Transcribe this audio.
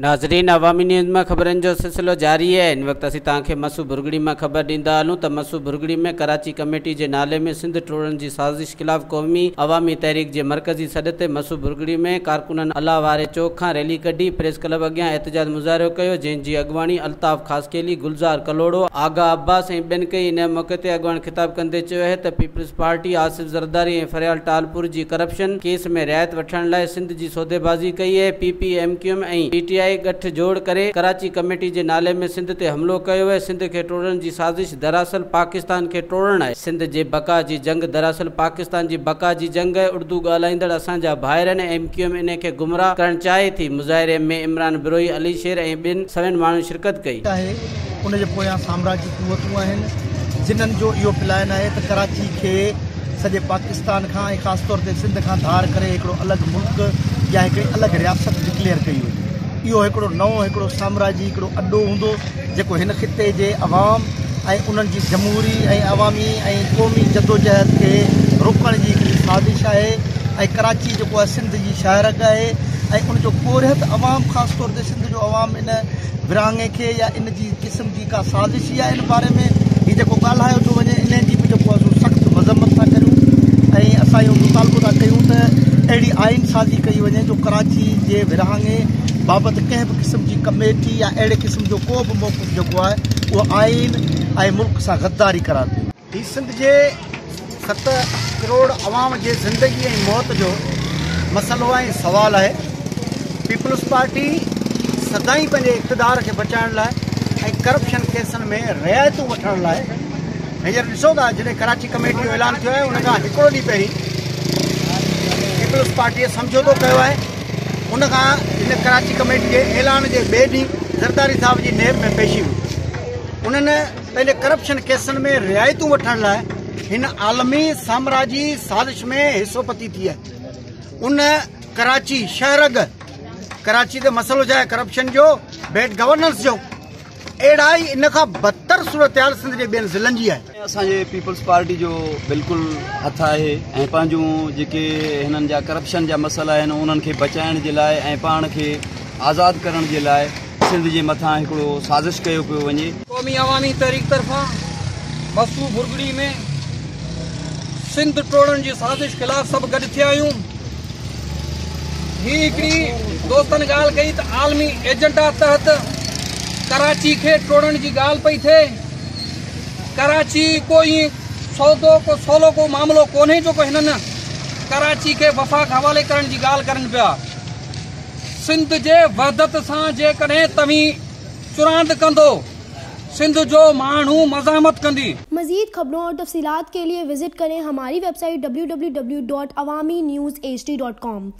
नाज़रीन, अवामी न्यूज़ में खबरन जो सिलसिलो जारी है। इन वक्त असीं तव्हांखे मसू भुरगड़ी में खबर ॾींदा हलूं त मसू भुरगड़ी में कराची कमेटी के नाले में सिंध टोड़न की साज़िश खिलाफ़ क़ौमी अवामी तहरीक के मरकज़ी सॾ ते मसू भुरगड़ी में कारकुनन अला वारे चौक खां रैली कढी प्रेस क्लब अॻियां एहतजाज मुज़ाहिरो कयो, जंहिंजी अॻवानी अल्ताफ़ ख़ासकेली, गुलज़ार कलोड़ो, आगा अब्बास ऐं ॿियनि कई। इन मौक़े ते अॻवान ख़िताब कंदे चयो है त पीपल्स पार्टी आसिफ ज़रदारी ऐं फरियाल टालपुर की करप्शन केस में रियायत वठण लाइ सिंध की सौदेबाज़ी कई है। PPMQM ऐं PTI गठ जोड़ करे कराची कमेटी के नाले में सिंध ते हमलो कयो है। सिंध के टोड़न की साजिश दरअसल पाकिस्तान के टोड़न है। सिंध के बका की जंग दरअसल पाकिस्तान की बका की जंग है। उर्दू ॻाल्हाईंदड़ असांजा भाइर MQM इन के गुमराह करण चाहे थी। मुज़ाहिरे में इमरान बिरोई, अली शेर ऐं ॿियनि सविन माण्हुनि शिरकत कई। उन जे पोयां साम्राज्य कुवतूं आहिनि जिन्हनि जो इहो प्लान है त कराची के सॼे पाकिस्तान खां ऐं ख़ासि तौर ते सिंध खां धार करे हिकिड़ो अलॻि मुल्क या हिकिड़ी अलॻि रियासत डिक्लेयर कई हुई। इहो हिकिड़ो नओं हिकिड़ो साम्राज्य हिकिड़ो अड्डो हूंदो जेको हिन ख़िते जे अवाम ऐं उन्हनि जी जमहूरी ऐं अवामी ऐं क़ौमी जदोजहद खे रोकण जी हिकिड़ी साज़िश आहे। ऐं कराची जेको आहे सिंध जी शहरक आहे ऐं उनजो कोरियत अवाम ख़ासि तौर ते सिंध जो अवाम इन विरहाङे खे या इन जी क़िस्म जी का साज़िश आहे। इन बारे में हीउ जेको ॻाल्हायो थो वञे इन जी बि जेको आहे सख़्तु मज़म्मत था करियूं ऐं असां इहो मुतालबो था कयूं त अहिड़ी आइन साज़ी कई वञे जो कराची जे विरहाङे बाबति कंहिं बि क़िस्म जी कमेटी या अहिड़े क़िस्म जो को बि मौक़िफ़ जेको आहे उहो आइन ऐं मुल्क सां गद्दारी करार ॾिए। हीउ सिंध जे 7 करोड़ अवाम जे ज़िंदगी ऐं मौत जो मसइलो ऐं सवाल आहे। पीपल्स पार्टी सदाई पंहिंजे इक़्तिदार खे बचाइण लाइ ऐं करप्शन केसनि में रियायतूं वठण लाइ हींअर ॾिसो था जॾहिं कराची कमेटी जो ऐलान थियो आहे उन खां हिकिड़ो ॾींहुं पहिरीं पीपल्स पार्टीअ समझौतो कयो आहे। उन खां इन कराची कमेटी जे ऐलान जे ॿिए ॾींहुं ज़रदारी साहब जी नेब में पेशी हुई। उन्हनि पंहिंजे करप्शन केसनि में रियायतूं वठण लाइ हिन आलमी साम्राजी साज़िश में हिसोपती थी आहे। उन कराची शहरग कराची ते मसइलो छा आहे करप्शन जो, बैड गवर्नेंस जो, अहिड़ा ई इन खां बदतर सूरत सिंध जे ॿियनि ज़िलनि जी आहे। असांजे पीपल्स पार्टी जो बिल्कुल हथ आहे ऐं पंहिंजूं जेके हिननि जा करप्शन जा मसइला आहिनि उन्हनि खे बचाइण जे लाइ ऐं पाण खे आज़ादु करण जे लाइ सिंध जे मथां हिकिड़ो साज़िश कयो पियो वञे। क़ौमी अवामी तहरीक तरफ़ां मसू भुरगड़ी में सिंध टोड़न जी साज़िश खिलाफ़ सभु गॾु थिया आहियूं। ही हिकिड़ी दोस्तनि ॻाल्हि कई त आलमी एजेंडा तहत कराची के टोड़न की गाल पई थे। कराची कोई सौदो को सोलो को मामलो कोन्हे जो को हिननि कराची के वफ़ाक़ हवाले करण की गाल करन पिया। सिंध जे वहदत सां जेकॾहिं तव्हीं चुरांद कंदो सिंध जो माण्हू मज़ामत कंदी। मज़ीद खबरों और तफसीलात के लिए विजिट करें हमारी वेबसाइट www.awamiNewsHD.com।